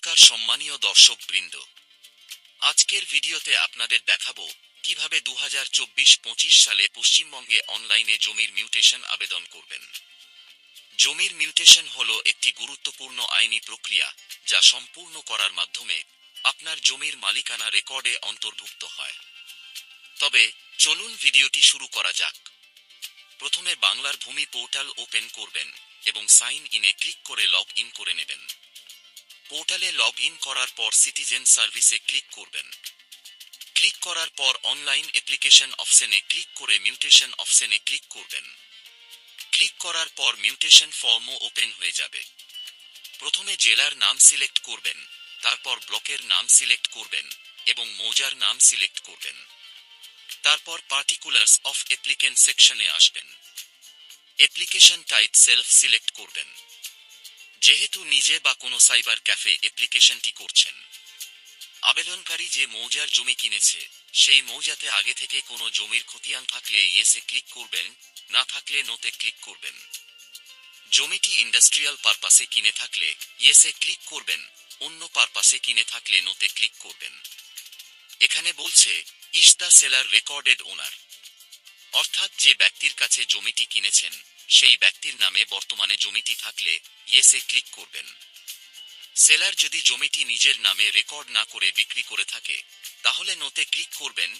নমস্কার সম্মানীয় দর্শকবৃন্দ, আজকের ভিডিওতে আপনাদের দেখাবো কিভাবে 2024-25 সালে পশ্চিমবঙ্গে অনলাইনে জমির মিউটেশন আবেদন করবেন। জমির মিউটেশন হলো একটি গুরুত্বপূর্ণ আইনি প্রক্রিয়া যা সম্পূর্ণ করার মাধ্যমে আপনার জমির মালিকানা রেকর্ডে অন্তর্ভুক্ত হয়। তবে চলুন ভিডিওটি শুরু করা যাক। প্রথমে বাংলার ভূমি পোর্টাল ওপেন করবেন এবং সাইন ইনে ক্লিক করে লগ ইন করে নেবেন। পোর্টালে লগ ইন করার পর সিটিজেন সার্ভিসে ক্লিক করবেন। ক্লিক করার পর অনলাইন অ্যাপ্লিকেশন অপশনে ক্লিক করে মিউটেশন অপশনে ক্লিক করবেন। ক্লিক করার পর মিউটেশন ফর্মও ওপেন হয়ে যাবে। প্রথমে জেলার নাম সিলেক্ট করবেন, তারপর ব্লকের নাম সিলেক্ট করবেন এবং মৌজার নাম সিলেক্ট করবেন। তারপর পার্টিকুলার্স অফ অ্যাপ্লিকেন্ট সেকশনে আসবেন। অ্যাপ্লিকেশন টাইপ সেলফ সিলেক্ট করবেন। যেহেতু নিজে বা কোনো সাইবার ক্যাফে অ্যাপ্লিকেশনটি করছেন, আবেদনকারী যে মৌজার জমি কিনেছে সেই মৌজাতে আগে থেকে কোনো জমির খতিয়ান থাকলে ইয়েসে ক্লিক করবেন, না থাকলে নোতে ক্লিক করবেন। জমিটি ইন্ডাস্ট্রিয়াল পারপাসে কিনে থাকলে ইয়েসে ক্লিক করবেন, অন্য পারপাসে কিনে থাকলে নোতে ক্লিক করবেন। এখানে বলছে ইজ দ্য সেলার রেকর্ডেড ওনার, অর্থাৎ যে ব্যক্তির কাছে জমিটি কিনেছেন সেই ব্যক্তির নামে বর্তমানে জমিটি থাকলে ইয়েসে ক্লিক করবেন। সেলার যদি জমিটি নিজের নামে রেকর্ড না করে বিক্রি করে থাকে তাহলে নোতে ক্লিক করবেন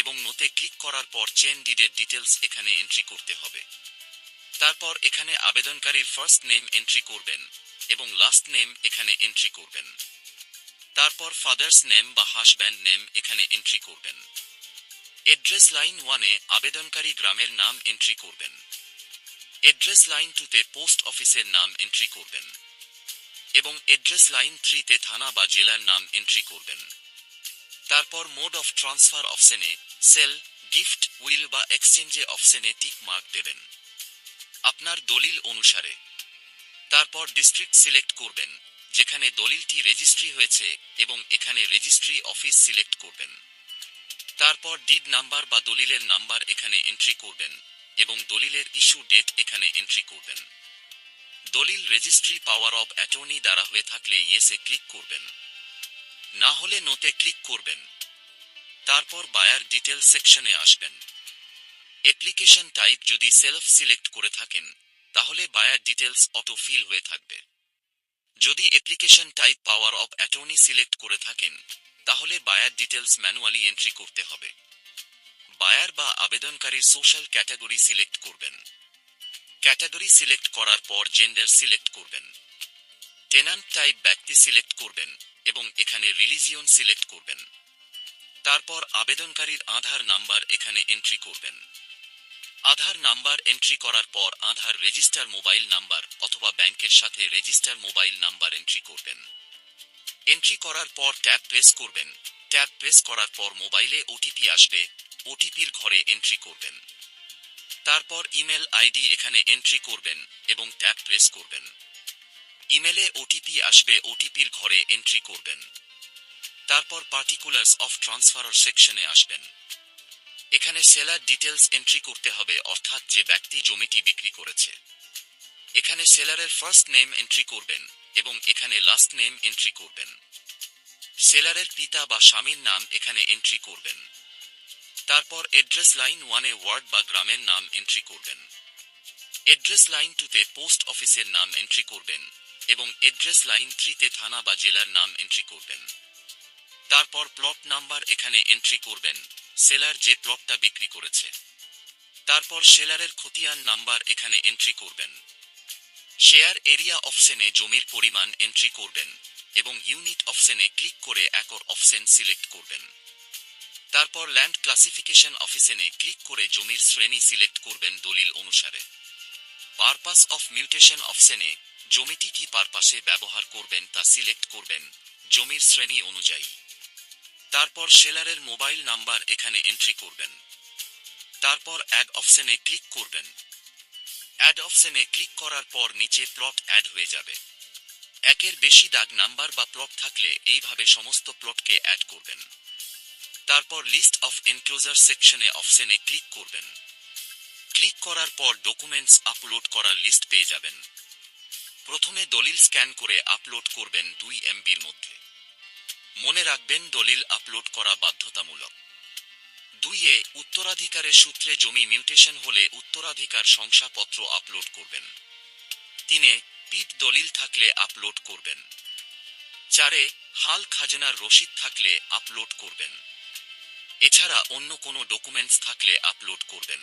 এবং নোতে ক্লিক করার পর চেন ডিডের ডিটেলস এখানে এন্ট্রি করতে হবে। তারপর এখানে আবেদনকারীর ফার্স্ট নেম এন্ট্রি করবেন এবং লাস্ট নেম এখানে এন্ট্রি করবেন। তারপর ফাদার্স নেম বা হাজব্যান্ড নেম এখানে এন্ট্রি করবেন। এড্রেস লাইন 1-এ আবেদনকারী গ্রামের নাম এন্ট্রি করবেন। এড্রেস লাইন 2-তে পোস্ট অফিসের নাম এন্ট্রি করবেন এবং এড্রেস লাইন 3-তে থানা বা জেলার নাম এন্ট্রি করবেন। তারপর মোড অফ ট্রান্সফার অপশনে সেল, গিফট, উইল বা এক্সচেঞ্জে অপশনে টিক মার্ক দেবেন আপনার দলিল অনুসারে। তারপর ডিস্ট্রিক্ট সিলেক্ট করবেন যেখানে দলিলটি রেজিস্ট্রি হয়েছে এবং এখানে রেজিস্ট্রি অফিস সিলেক্ট করবেন। তারপর ডিড নাম্বার বা দলিলের নাম্বার এখানে এন্ট্রি করবেন এবং দলিলের ইস্যু ডেট এখানে এন্ট্রি করবেন। দলিল রেজিস্ট্রি পাওয়ার অব অ্যাটর্নি দ্বারা হয়ে থাকলে ইয়েসে ক্লিক করবেন, না হলে নোতে ক্লিক করবেন। তারপর বায়ার ডিটেল সেকশনে আসবেন। অ্যাপ্লিকেশন টাইপ যদি সেলফ সিলেক্ট করে থাকেন তাহলে বায়ার ডিটেলস অটো ফিল হয়ে থাকবে। যদি application type power of attorney select করে থাকেন তাহলে বায়ার ডিটেলস ম্যানুয়ালি এন্ট্রি করতে হবে। বায়ার বা আবেদনকারীর সোশ্যাল ক্যাটাগরি সিলেক্ট করবেন। ক্যাটাগরি সিলেক্ট করার পর জেন্ডার সিলেক্ট করবেন। টেনান্ট টাইপ ব্যক্তি সিলেক্ট করবেন এবং এখানে রিলিজিয়ন সিলেক্ট করবেন। তারপর আবেদনকারীর আধার নাম্বার এখানে এন্ট্রি করবেন। আধার নাম্বার এন্ট্রি করার পর আধার রেজিস্টার মোবাইল নাম্বার অথবা ব্যাংকের সাথে রেজিস্টার মোবাইল নাম্বার এন্ট্রি করবেন। এন্ট্রি করার পর ট্যাব প্রেস করবেন। ট্যাব প্রেস করার পর মোবাইলে ওটিপি আসবে, ওটিপির ঘরে এন্ট্রি করবেন। তারপর ইমেল আইডি এখানে এন্ট্রি করবেন এবং ট্যাব প্রেস করবেন। ইমেলে ওটিপি আসবে, ওটিপির ঘরে এন্ট্রি করবেন। তারপর পার্টিকুলার্স অফ ট্রান্সফার সেকশনে আসবেন। এখানে সেলার ডিটেলস এন্ট্রি করতে হবে, অর্থাৎ যে ব্যক্তি জমিটি বিক্রি করেছে। এখানে সেলারের ফার্স্ট নেম এন্ট্রি করবেন এবং এখানে লাস্ট নেম এন্ট্রি করবেন। সেলারের পিতা বা স্বামীর নাম এখানে এন্ট্রি করবেন। তারপর এড্রেস লাইন 1-এ ওয়ার্ড বা গ্রামের নাম এন্ট্রি করবেন। এড্রেস লাইন 2-তে পোস্ট অফিসের নাম এন্ট্রি করবেন এবং এড্রেস লাইন 3-তে থানা বা জেলার নাম এন্ট্রি করবেন। তারপর প্লট নাম্বার এখানে এন্ট্রি করবেন, সেলার যে প্লটটা বিক্রি করেছে। তারপর সেলারের খতিয়ান নাম্বার এখানে এন্ট্রি করবেন। শেয়ার এরিয়া অপশনে জমির পরিমাণ এন্ট্রি করবেন এবং ইউনিট অপশনে ক্লিক করে একর অপশন সিলেক্ট করবেন। তারপর ল্যান্ড ক্লাসিফিকেশন অপশনে ক্লিক করে জমির শ্রেণী সিলেক্ট করবেন দলিল অনুসারে। পারপাস অফ মিউটেশন অপশনে জমিটি কি পারপাসে ব্যবহার করবেন তা সিলেক্ট করবেন জমির শ্রেণী অনুযায়ী। তারপর সেলারের মোবাইল নাম্বার এখানে এন্ট্রি করবেন। তারপর অ্যাড অপশনে ক্লিক করবেন। অ্যাড অপশনে ক্লিক করার পর নিচে প্লট অ্যাড হয়ে যাবে। একের বেশি দাগ নাম্বার বা প্লট থাকলে এইভাবে সমস্ত প্লটকে অ্যাড করবেন। তারপর লিস্ট অফ এনক্লোজার সেকশনে অপশনে ক্লিক করবেন। ক্লিক করার পর ডকুমেন্টস আপলোড করার লিস্ট পেয়ে যাবেন। প্রথমে দলিল স্ক্যান করে আপলোড করবেন 2 MBর মধ্যে। মনে রাখবেন দলিল আপলোড করা বাধ্যতামূলক। 2 উত্তরাধিকারের সূত্রে জমি মিউটেশন হলে উত্তরাধিকার শংসাপত্র আপলোড করবেন। 3 পিট দলিল থাকলে আপলোড করবেন। 4 হাল খাজনার রসিদ থাকলে আপলোড করবেন। এছাড়া অন্য কোনো ডকুমেন্টস থাকলে আপলোড করবেন।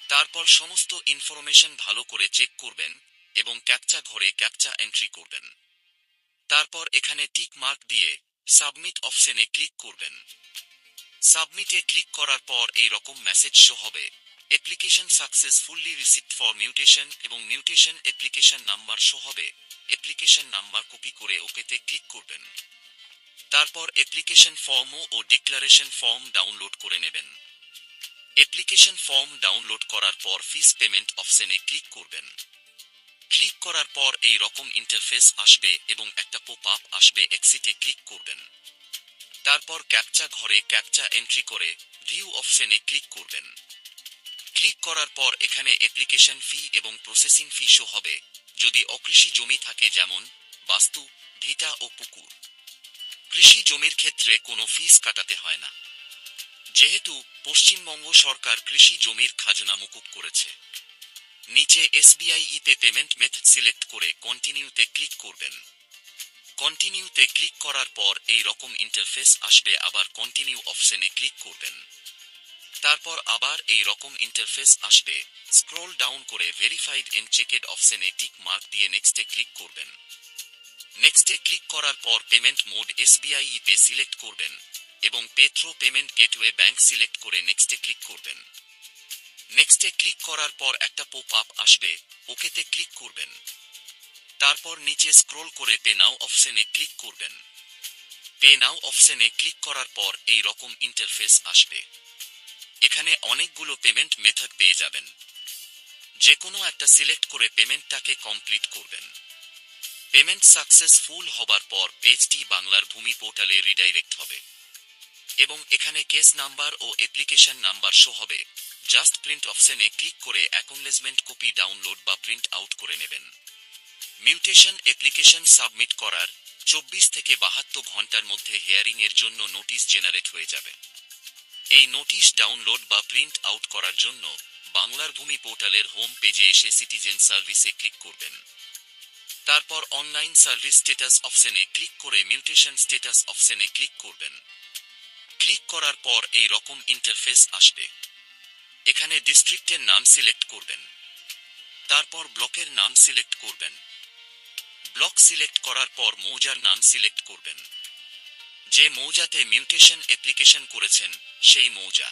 তারপর সমস্ত ইনফরমেশন ভালো করে চেক করবেন এবং ক্যাপচা ঘরে ক্যাপচা এন্ট্রি করবেন। তারপর এখানে টিক মার্ক দিয়ে সাবমিট অপশনে ক্লিক করবেন। সাবমিটে ক্লিক করার পর এই রকম মেসেজ শো হবে, application successfully received for mutation, এবং মিউটেশন অ্যাপ্লিকেশন নাম্বার শো হবে। অ্যাপ্লিকেশন নাম্বার কপি করে ওকেতে ক্লিক করবেন। তারপর অ্যাপ্লিকেশন ফর্ম ও ডিক্লারেশন ফর্ম ডাউনলোড করে নেবেন। অ্যাপ্লিকেশন ফর্ম ডাউনলোড করার পর ফিস পেমেন্ট অপশনে ক্লিক করবেন। ক্লিক করার পর এই রকম ইন্টারফেস আসবে এবং একটা পপ আপ আসবে, এক্সিটে ক্লিক করবেন। তারপর ক্যাপচা ঘরে ক্যাপচা এন্ট্রি করে ভিউ অপশনে ক্লিক করবেন। ক্লিক করার পর এখানে অ্যাপ্লিকেশন ফি এবং প্রসেসিং ফি শো হবে। যদি অকৃষি জমি থাকে যেমন বাস্তু, ভিটা ও পুকুর, কৃষি জমির ক্ষেত্রে কোনো ফিস কাটাতে হয় না। যেহেতু পশ্চিমবঙ্গ সরকার কৃষি জমির খাজনা মুকুব করেছে। নিচে SBI ইতে পেমেন্ট মেথড সিলেক্ট করে কন্টিনিউতে ক্লিক করবেন। কন্টিনিউতে ক্লিক করার পর এই রকম ইন্টারফেস আসবে, আবার কন্টিনিউ অপশনে ক্লিক করবেন। তারপর আবার এই রকম ইন্টারফেস আসবে, স্ক্রল ডাউন করে ভেরিফাইড এন্ড চেকেড অপশনে টিক মার্ক দিয়ে নেক্সটে ক্লিক করবেন। নেক্সটে ক্লিক করার পর payment mode SBI pay select করবেন এবং pay through payment gateway bank select করে নেক্সটে ক্লিক করবেন। নেক্সটে ক্লিক করার পর একটা পপ আপ আসবে, ওকেতে ক্লিক করবেন। তারপর নিচে স্ক্রল করে পে নাও অপশনে ক্লিক করবেন। পে নাও অপশনে ক্লিক করার পর এই রকম ইন্টারফেস আসবে। এখানে অনেকগুলো পেমেন্ট মেথড পেয়ে যাবেন। যে কোনো একটা সিলেক্ট করে পেমেন্টটাকে কমপ্লিট করবেন। পেমেন্ট সাকসেসফুল হবার পর পেজটি বাংলার ভূমি পোর্টালে রিডাইরেক্ট হবে এবং এখানে কেস নাম্বার ও অ্যাপ্লিকেশন নাম্বার শো হবে। জাস্ট প্রিন্ট অপশনে ক্লিক করে অ্যাকনলেজমেন্ট কপি ডাউনলোড বা প্রিন্ট আউট করে নেবেন। মিউটেশন অ্যাপ্লিকেশন সাবমিট করার 24 থেকে 72 ঘন্টার মধ্যে হিয়ারিং এর জন্য নোটিশ জেনারেট হয়ে যাবে। এই নোটিশ ডাউনলোড বা প্রিন্ট আউট করার জন্য বাংলার ভূমি পোর্টালের হোম পেজে এসে সিটিজেন সার্ভিসে ক্লিক করবেন। তারপর অনলাইন সার্ভিস স্ট্যাটাস অপশনে ক্লিক করে মিউটেশন স্ট্যাটাস অপশনে ক্লিক করবেন। ক্লিক করার পর এই রকম ইন্টারফেস আসবে। এখানে ডিস্ট্রিক্টের নাম সিলেক্ট করবেন। তারপর ব্লকের নাম সিলেক্ট করবেন। ব্লক সিলেক্ট করার পর মৌজার নাম সিলেক্ট করবেন। যে মৌজাতে মিউটেশন অ্যাপ্লিকেশন করেছেন সেই মৌজা।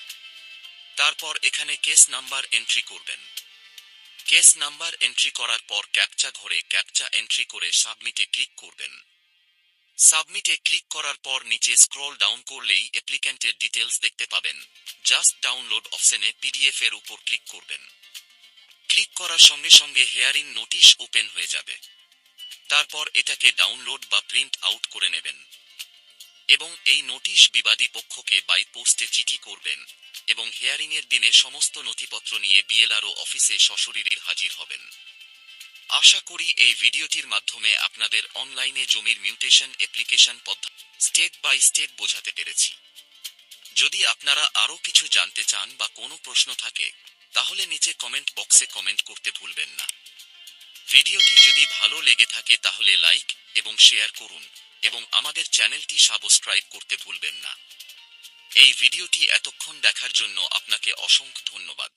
তারপর এখানে কেস নাম্বার এন্ট্রি করবেন। কেস নাম্বার এন্ট্রি করার পর ক্যাপচা ঘরে ক্যাপচা এন্ট্রি করে সাবমিটে ক্লিক করবেন। সাবমিটে ক্লিক করার পর নিচে স্ক্রল ডাউন করলেই অ্যাপ্লিক্যান্টের ডিটেলস দেখতে পাবেন। জাস্ট ডাউনলোড অপশনে PDF এর উপর ক্লিক করবেন। ক্লিক করার সঙ্গে সঙ্গে হিয়ারিং নোটিশ ওপেন হয়ে যাবে। তারপর এটাকে ডাউনলোড বা প্রিন্ট আউট করে নেবেন এবং এই নোটিশ বিবাদী পক্ষকে বাই পোস্টে চিঠি করবেন এবং হিয়ারিং এর দিনে সমস্ত নথিপত্র নিয়ে BLRO অফিসে সশরীরে হাজির হবেন। আশা করি এই ভিডিওটির মাধ্যমে আপনাদের অনলাইনে জমির মিউটেশন অ্যাপ্লিকেশন পদ্ধতি স্টেপ বাই স্টেপ বোঝাতে পেরেছি। যদি আপনারা আরও কিছু জানতে চান বা কোনো প্রশ্ন থাকে তাহলে নিচে কমেন্ট বক্সে কমেন্ট করতে ভুলবেন না। ভিডিওটি যদি ভালো লেগে থাকে তাহলে লাইক এবং শেয়ার করুন এবং আমাদের চ্যানেলটি সাবস্ক্রাইব করতে ভুলবেন না। এই ভিডিওটি এতক্ষণ দেখার জন্য আপনাকে অসংখ্য ধন্যবাদ।